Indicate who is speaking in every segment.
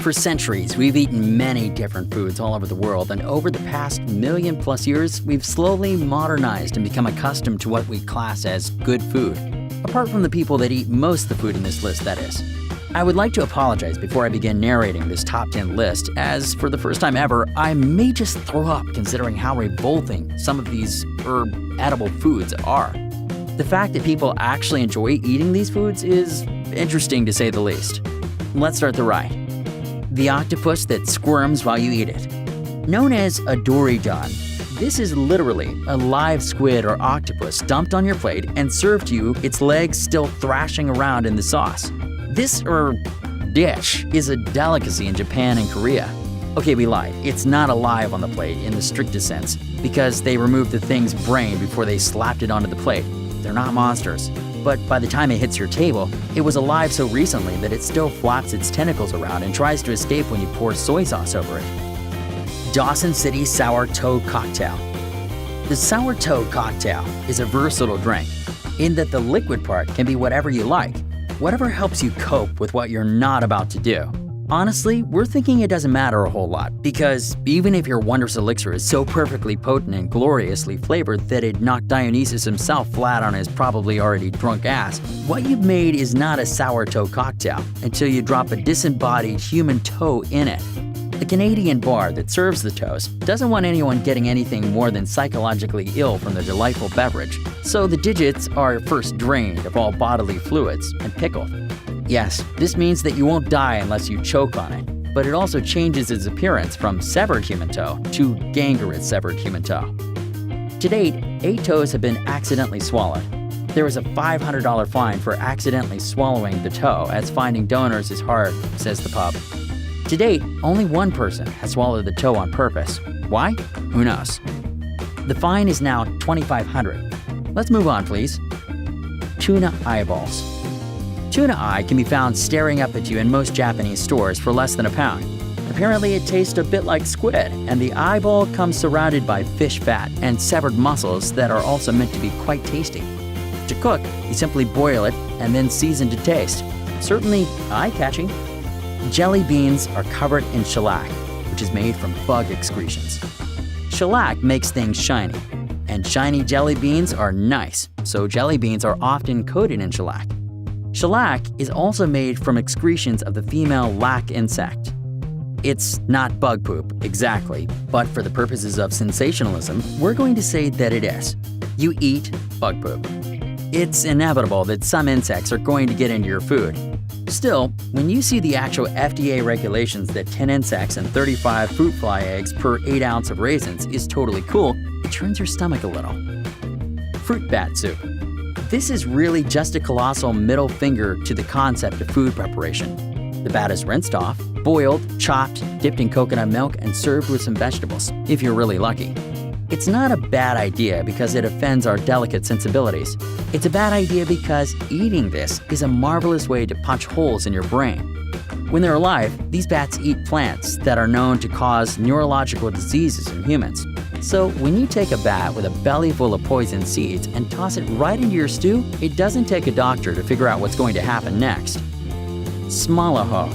Speaker 1: For centuries, we've eaten many different foods all over the world, and over the past million-plus years, we've slowly modernized and become accustomed to what we class as good food. Apart from the people that eat most of the food in this list, that is. I would like to apologize before I begin narrating this top 10 list, as for the first time ever, I may just throw up considering how revolting some of these edible foods are. The fact that people actually enjoy eating these foods is interesting to say the least. Let's start the ride. The octopus that squirms while you eat it. Known as a dory-don, this is literally a live squid or octopus dumped on your plate and served to you, its legs still thrashing around in the sauce. This dish is a delicacy in Japan and Korea. Okay, we lied. It's not alive on the plate in the strictest sense, because they removed the thing's brain before they slapped it onto the plate. They're not monsters. But by the time it hits your table, it was alive so recently that it still flaps its tentacles around and tries to escape when you pour soy sauce over it. Dawson City Sour Toad Cocktail. The Sour Toad Cocktail is a versatile drink in that the liquid part can be whatever you like, whatever helps you cope with what you're not about to do. Honestly, we're thinking it doesn't matter a whole lot, because even if your wondrous elixir is so perfectly potent and gloriously flavored that it knocked Dionysus himself flat on his probably already drunk ass, what you've made is not a sour toe cocktail until you drop a disembodied human toe in it. The Canadian bar that serves the toes doesn't want anyone getting anything more than psychologically ill from the delightful beverage, so the digits are first drained of all bodily fluids and pickled. Yes, this means that you won't die unless you choke on it, but it also changes its appearance from severed human toe to gangrenous severed human toe. To date, 8 toes have been accidentally swallowed. There is a $500 fine for accidentally swallowing the toe, as finding donors is hard, says the pub. To date, only one person has swallowed the toe on purpose. Why? Who knows? The fine is now $2,500. Let's move on, please. Tuna eyeballs. Tuna eye can be found staring up at you in most Japanese stores for less than £1. Apparently it tastes a bit like squid, and the eyeball comes surrounded by fish fat and severed muscles that are also meant to be quite tasty. To cook, you simply boil it and then season to taste. Certainly eye-catching. Jelly beans are covered in shellac, which is made from bug excretions. Shellac makes things shiny, and shiny jelly beans are nice, so jelly beans are often coated in shellac. Shellac is also made from excretions of the female lac insect. It's not bug poop, exactly, but for the purposes of sensationalism, we're going to say that it is. You eat bug poop. It's inevitable that some insects are going to get into your food. Still, when you see the actual FDA regulations that 10 insects and 35 fruit fly eggs per 8 ounce of raisins is totally cool, it turns your stomach a little. Fruit bat soup. This is really just a colossal middle finger to the concept of food preparation. The bat is rinsed off, boiled, chopped, dipped in coconut milk, and served with some vegetables, if you're really lucky. It's not a bad idea because it offends our delicate sensibilities. It's a bad idea because eating this is a marvelous way to punch holes in your brain. When they're alive, these bats eat plants that are known to cause neurological diseases in humans. So when you take a bat with a belly full of poison seeds and toss it right into your stew, it doesn't take a doctor to figure out what's going to happen next. Smalahove.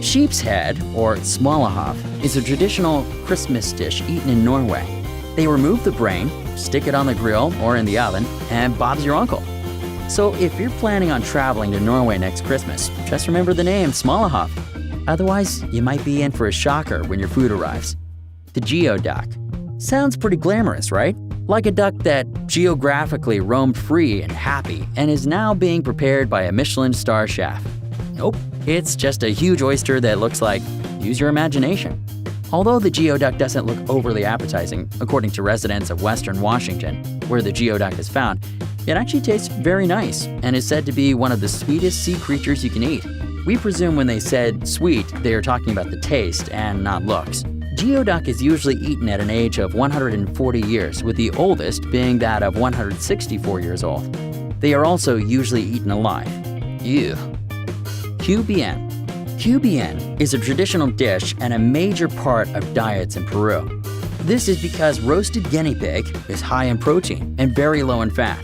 Speaker 1: Sheep's head, or smalahove, is a traditional Christmas dish eaten in Norway. They remove the brain, stick it on the grill or in the oven, and Bob's your uncle. So if you're planning on traveling to Norway next Christmas, just remember the name Smalahove. Otherwise, you might be in for a shocker when your food arrives. The geoduck. Sounds pretty glamorous, right? Like a duck that geographically roamed free and happy and is now being prepared by a Michelin star chef. Nope, it's just a huge oyster that looks like, use your imagination. Although the geoduck doesn't look overly appetizing, according to residents of Western Washington, where the geoduck is found, it actually tastes very nice and is said to be one of the sweetest sea creatures you can eat. We presume when they said sweet, they are talking about the taste and not looks. Geoduck is usually eaten at an age of 140 years, with the oldest being that of 164 years old. They are also usually eaten alive. Ew. QBN. QBN is a traditional dish and a major part of diets in Peru. This is because roasted guinea pig is high in protein and very low in fat.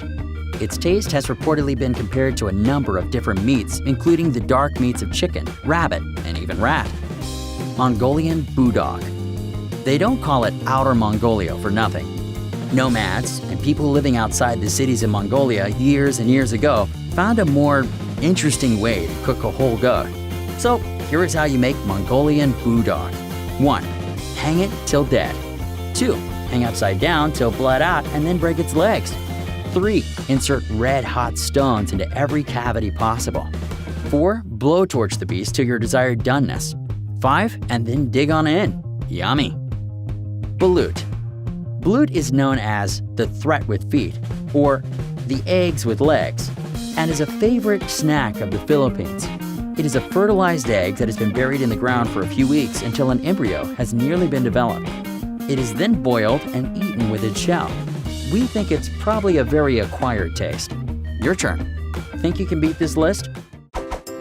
Speaker 1: Its taste has reportedly been compared to a number of different meats, including the dark meats of chicken, rabbit, and even rat. Mongolian Bulldog. They don't call it Outer Mongolia for nothing. Nomads and people living outside the cities of Mongolia years and years ago found a more interesting way to cook a whole goat. So here is how you make Mongolian Bulldog. 1. Hang it till dead. 2. Hang upside down till bled out and then break its legs. 3. Insert red-hot stones into every cavity possible. 4. Blowtorch the beast to your desired doneness. 5. And then dig on in. Yummy! Balut. Balut is known as the threat with feet, or the eggs with legs, and is a favorite snack of the Philippines. It is a fertilized egg that has been buried in the ground for a few weeks until an embryo has nearly been developed. It is then boiled and eaten with its shell. We think it's probably a very acquired taste. Your turn. Think you can beat this list?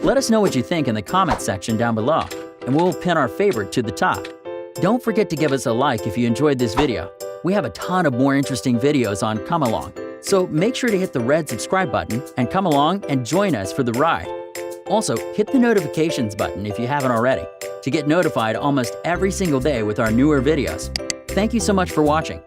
Speaker 1: Let us know what you think in the comments section down below, and we'll pin our favorite to the top. Don't forget to give us a like if you enjoyed this video. We have a ton of more interesting videos on Come Along, so make sure to hit the red subscribe button and come along and join us for the ride. Also, hit the notifications button if you haven't already to get notified almost every single day with our newer videos. Thank you so much for watching.